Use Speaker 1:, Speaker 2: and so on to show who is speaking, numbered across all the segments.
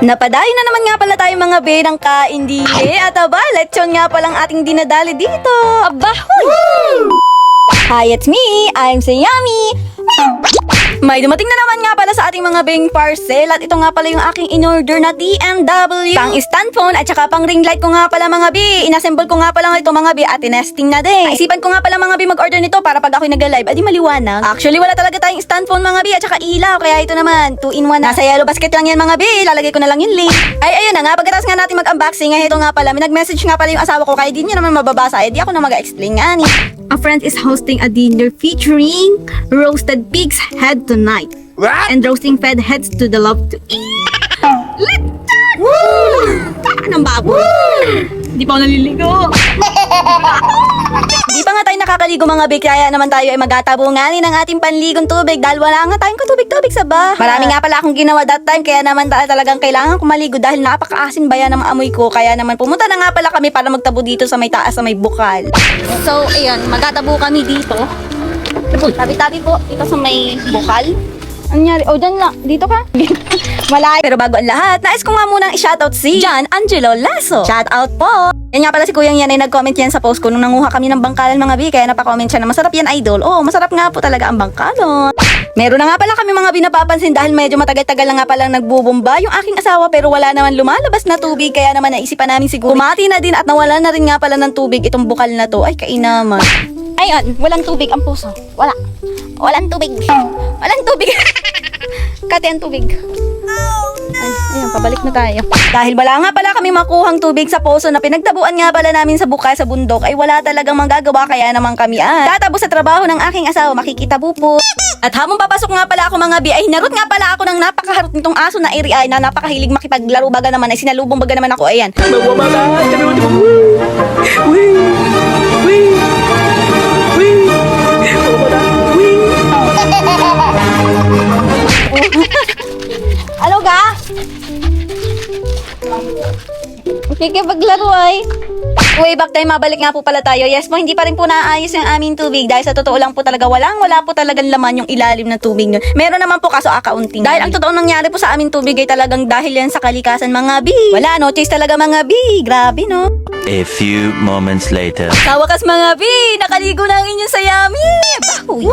Speaker 1: Napadayo na naman nga pala tayo mga be ng kaindili. At aba, lechon nga palang ating dinadali dito. Aba, hi, it's me. I'm Sayami. May dumating na naman nga pala sa ating mga bing parcel. At ito nga pala yung aking in-order na TMW. Pang stand phone at saka pang ring light ko nga pala mga bi. Inassemble ko nga pala ito mga bi at tinesting na din. Isipan ko nga pala mga bi mag-order nito para pag ako'y nag-live, adi maliwanag. Actually wala talaga tayong stand phone mga bi at saka ilaw. Kaya ito naman, 2-in-1 na. Nasa yellow basket lang yan mga bi. Lalagay ko na lang yung link. Ay ayun na nga, pagkatapos nga natin mag-unboxing, ay ito nga pala, may nag-message nga pala yung asawa ko. Kaya di nyo naman mababasa, edi ako na mag-explain nga ni. A friend is hosting a dinner featuring roasted pig's head tonight.
Speaker 2: What?
Speaker 1: And roasting fed heads to the love to eat. Lechon! Woo! Ng baboy. Hindi pa ako naliligo. Di pa nga tayo nakakaligo mga big, kaya naman tayo ay magatabunganin ng ating panligong tubig dahil wala nga tayong tubig-tubig sa bahay. Marami nga pala akong ginawa that time, kaya naman talagang kailangan ko maligo dahil napaka-asin ba yan ng amoy ko. Kaya naman pumunta na nga pala kami para magtabo dito sa may taas, sa may bukal. So, ayun, magatabo kami dito. Tabi-tabi po, dito sa may bukal. Ano nangyari? Oh, dyan lang. Dito ka? Malayo. Pero bago ang lahat, nais ko nga munang i-shoutout si John Angelo Lasso. Shoutout po! Yan nga pala si Kuyang yan ay nag-comment yan sa post ko nung nanguha kami ng bangkalan mga bi. Kaya napaka-comment siya na masarap yan idol. Oh, masarap nga po talaga ang bangkalon. Meron na nga pala kami mga binapapansin dahil medyo matagal-tagal na nga pala nagbubomba yung aking asawa pero wala naman lumalabas na tubig. Kaya naman naisipan namin siguro kumati na din at nawala na rin nga pala ng tubig itong bukal na to. Ay, kainaman. Ayun, walang tubig ang puso. Wala. Walang tubig. Walang tubig. Kati ang tubig. Ay, ayun, pabalik na tayo. Dahil wala nga pala kami makuhang tubig sa poso na pinagtabuan nga pala namin sa bukal sa bundok, ay wala talagang magagawa kaya naman kami tatabo sa trabaho ng aking asawa, makikitabo po. At habang papasok nga pala ako mga bi, ay hinarot nga pala ako ng napakaharot nitong aso na iri ay na napakahilig makipaglaro baga naman, ay sinalubong baga naman ako, ayan. Ano ga? Kikipaglaro ay. Way back time, mabalik nga po pala tayo. Yes po, hindi pa rin po naayos yung aming tubig dahil sa totoo lang po talaga wala po talagang laman yung ilalim ng tubig nun. Meron naman po kaso akaunting. Dahil ang totoo nangyari po sa aming tubig ay talagang dahil yan sa kalikasan mga bi. Wala no, chase talaga mga bi. Grabe no.
Speaker 2: A few moments later.
Speaker 1: Sa wakas mga bi, nakaligo na ang inyong Sayami. Bahoy.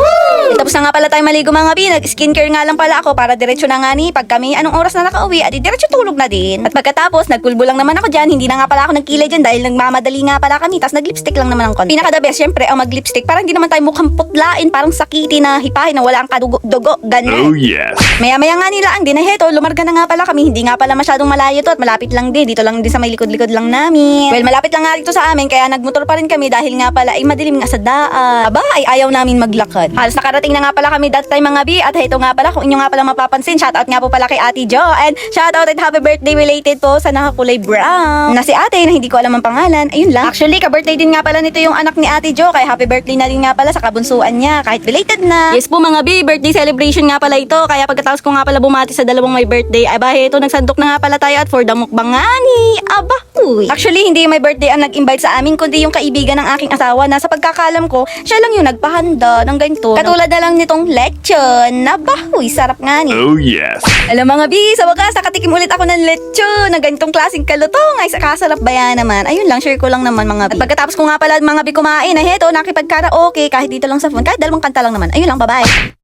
Speaker 1: Tapos na nga pala tayo maligo mga bi. Nag-skincare nga lang pala ako para diretso na nga ni pag kami anong oras na nakauwi at diretso tulog na din. At pagkatapos, nagpulbo lang naman ako dyan. Hindi na nga pala ako nagkilay dyan dahil nagmamadali nga pala kami. Tapos nag-lipstick lang naman ang konti. Pinaka the best, syempre, ang mag-lipstick para hindi naman tayo mukhang putlain, parang sakiti na hipahin na wala ang kadugo-dugo. Ganun.
Speaker 2: Oh yes.
Speaker 1: Maya-maya nga nila ang dinaheto, lumarga na nga pala kami. Hindi nga pala masyadong malayo to at malapit lang din. Dito lang din sa may likod-likod lang namin. Well, malapit lang nga dito sa amin kaya nagmotor pa rin kami dahil nga pala ay madilim nga sa daan. Aba, ay ayaw namin maglakad. Halos nakarating na nga pala kami that time mga bi. At ito nga pala, kung inyo nga pala mapapansin, shoutout nga po pala kay Ate Jo. And shoutout at happy birthday related po sa nakakulay brown na si ate na hindi ko alam ang pangalan. Ayun lang. Actually, ka-birthday din nga pala nito yung anak ni Ate Jo. Kaya happy birthday na rin nga pala sa kabunsuan niya kahit belated na. Yes po mga bi, birthday celebration nga pala ito. Kaya pagkatapos ko nga pala bumati sa dalawang may birthday, ay bahe ito, nagsandok na nga pala tayo at for the mukbangani. Aba, uy. Actually, hindi yung may birthday ang nag-invite sa amin, kundi yung kaibigan ng aking asawa na sa pagkakalam ko, siya lang yung nagpahanda ng ganito. Katulad na lang nitong lechon. Aba, uy, sarap nga ni.
Speaker 2: Oh yes.
Speaker 1: Alam mga bi, sa wakas, nakatikim ulit ako ng lechon ng ganitong klaseng kalutong. Ay, kasarap ba yan naman? Ayun lang, share ko lang naman mga bi. At pagkatapos ko nga pala mga bi kumain, ay heto, nakipag-karaoke kahit dito lang sa phone, kahit dalawang kanta lang naman. Ayun lang, bye-bye.